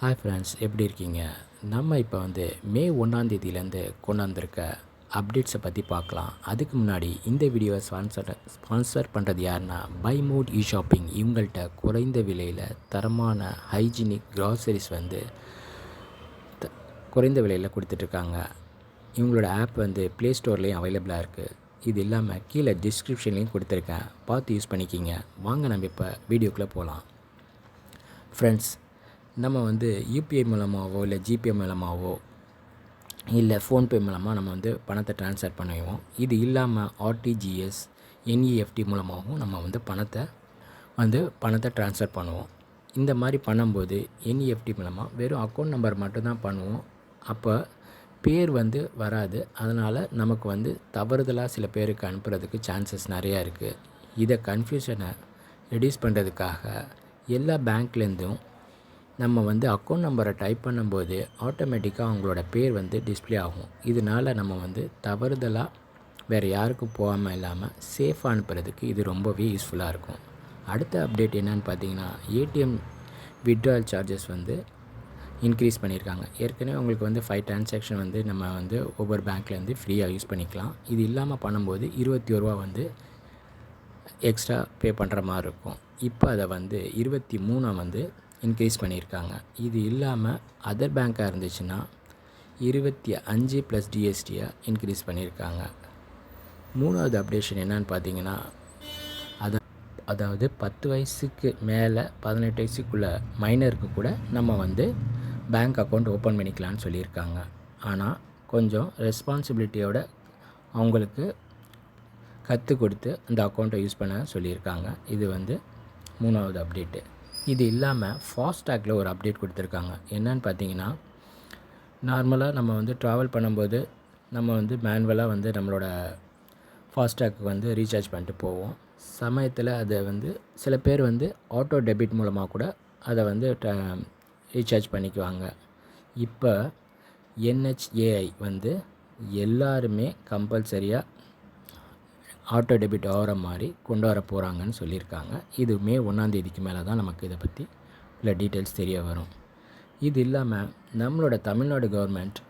Hi friends, எப்படி இருக்கீங்க? நம்ம இப்போ வந்து மே 1 கொண்டு வந்திருக்க அப்டேட்ஸை பற்றி பார்க்கலாம். அதுக்கு முன்னாடி இந்த வீடியோவை ஸ்பான்சர் பண்ணுறது யாருன்னா பை மூட் இ ஷாப்பிங். இவங்கள்ட்ட குறைந்த விலையில் தரமான ஹைஜீனிக் க்ராசரிஸ் வந்து குறைந்த விலையில் கொடுத்துட்ருக்காங்க. இவங்களோட ஆப் வந்து ப்ளே ஸ்டோர்லேயும் அவைலபிளாக இருக்குது. இது இல்லாமல் கீழே டிஸ்கிரிப்ஷன்லேயும் கொடுத்துருக்கேன், பார்த்து யூஸ் பண்ணிக்கிங்க. வாங்க நம்ம இப்போ வீடியோக்குள்ளே போகலாம். ஃப்ரெண்ட்ஸ், நம்ம வந்து யூபிஐ மூலமாகவோ இல்லை ஜிபே மூலமாகவோ இல்லை ஃபோன்பே மூலமாக நம்ம வந்து பணத்தை ட்ரான்ஸ்ஃபர் பண்ணுவோம். இது இல்லாமல் ஆர்டிஜிஎஸ், என்இஎஃப்டி மூலமாகவும் நம்ம வந்து பணத்தை ட்ரான்ஸ்ஃபர் பண்ணுவோம். இந்த மாதிரி பண்ணும்போது என்இஎஃப்டி மூலமாக வெறும் அக்கௌண்ட் நம்பர் மட்டும்தான் பண்ணுவோம். அப்போ பேர் வந்து வராது. அதனால் நமக்கு வந்து தவறுதலாக சில பேருக்கு அனுப்புறதுக்கு சான்சஸ் நிறையா இருக்குது. இதை கன்ஃபியூஷனை ரெடியூஸ் பண்ணுறதுக்காக எல்லா பேங்க்லேருந்தும் நம்ம வந்து அக்கௌண்ட் நம்பரை டைப் பண்ணும்போது ஆட்டோமேட்டிக்காக அவங்களோட பேர் வந்து டிஸ்பிளே ஆகும். இதனால் நம்ம வந்து தவறுதலாக வேறு யாருக்கும் போகாமல் இல்லாமல் சேஃபாக அனுப்புறதுக்கு இது ரொம்பவே யூஸ்ஃபுல்லாக இருக்கும். அடுத்த அப்டேட் என்னென்னு பார்த்தீங்கன்னா, ஏடிஎம் வித்ட்ரால் சார்ஜஸ் வந்து இன்க்ரீஸ் பண்ணியிருக்காங்க. ஏற்கனவே உங்களுக்கு வந்து 5 டிரான்சாக்ஷன் வந்து நம்ம வந்து ஒவ்வொரு பேங்க்லேருந்து ஃப்ரீயாக யூஸ் பண்ணிக்கலாம். இது இல்லாமல் பண்ணும்போது 21 ரூபா வந்து எக்ஸ்ட்ரா பே பண்ணுற மாதிரி இருக்கும். இப்போ அதை வந்து 23 வந்து இன்க்ரீஸ் பண்ணியிருக்காங்க. இது இல்லாமல் அதர் பேங்க்காக இருந்துச்சுன்னா 25 + ஜிஎஸ்டியாக இன்க்ரீஸ் பண்ணியிருக்காங்க. மூணாவது அப்டேஷன் என்னன்னு பார்த்தீங்கன்னா, அதாவது 10 வயசுக்கு மேலே 18 வயசுக்குள்ளே மைனருக்கு கூட நம்ம வந்து பேங்க் அக்கௌண்ட் ஓப்பன் பண்ணிக்கலான்னு சொல்லியிருக்காங்க. ஆனால் கொஞ்சம் ரெஸ்பான்சிபிலிட்டியோட அவங்களுக்கு கற்றுக் கொடுத்து அந்த அக்கௌண்ட்டை யூஸ் பண்ண சொல்லியிருக்காங்க. இது வந்து மூணாவது அப்டேட்டு. இது இல்லாமல் ஃபாஸ்டாகில் ஒரு அப்டேட் கொடுத்துருக்காங்க. என்னன்னு பார்த்தீங்கன்னா, நார்மலாக நம்ம வந்து ட்ராவல் பண்ணும்போது நம்ம வந்து மேனுவலாக வந்து நம்மளோட ஃபாஸ்டாக்கு வந்து ரீசார்ஜ் பண்ணிட்டு போவோம். சமயத்தில் அதை வந்து சில பேர் வந்து ஆட்டோ டெபிட் மூலமாக கூட அதை வந்து ரீசார்ஜ் பண்ணிக்குவாங்க. இப்போ என்ஹெச்ஏஐ வந்து எல்லாருமே கம்பல்சரியாக ஆட்டோ டெபிட் ஆகிற மாதிரி கொண்டு வர போகிறாங்கன்னு சொல்லியிருக்காங்க. இது மே 1 மேலே தான் நமக்கு இதை பற்றி உள்ள டீட்டெயில்ஸ் தெரிய வரும். இது இல்லாமல் நம்மளோட தமிழ்நாடு கவர்மெண்ட்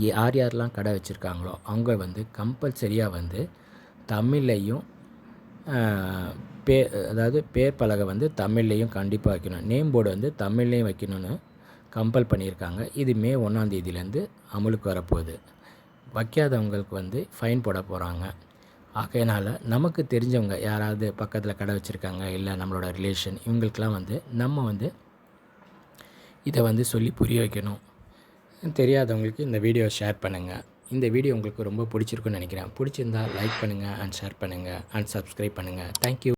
யாரெல்லாம் கடை வச்சுருக்காங்களோ அவங்க வந்து கம்பல்சரியாக வந்து தமிழ்லையும் அதாவது பேர் பலகை வந்து தமிழ்லையும் கண்டிப்பாக வைக்கணும், நேம் போர்டு வந்து தமிழ்லையும் வைக்கணும்னு கம்பல் பண்ணியிருக்காங்க. இது மே 1 அமலுக்கு வரப்போகுது. வைக்காதவங்களுக்கு வந்து ஃபைன் போட போகிறாங்க. ஆகையினால் நமக்கு தெரிஞ்சவங்க யாராவது பக்கத்தில் கடை வச்சுருக்காங்க, இல்லை நம்மளோட ரிலேஷன், இவங்களுக்கெல்லாம் வந்து நம்ம வந்து இதை வந்து சொல்லி புரிய வைக்கணும். தெரியாதவங்களுக்கு இந்த வீடியோ ஷேர் பண்ணுங்கள். இந்த வீடியோ உங்களுக்கு ரொம்ப பிடிச்சிருக்குன்னு நினைக்கிறேன். பிடிச்சிருந்தால் லைக் பண்ணுங்கள் அண்ட் ஷேர் பண்ணுங்கள் அண்ட் சப்ஸ்கிரைப் பண்ணுங்கள். தேங்க்யூ.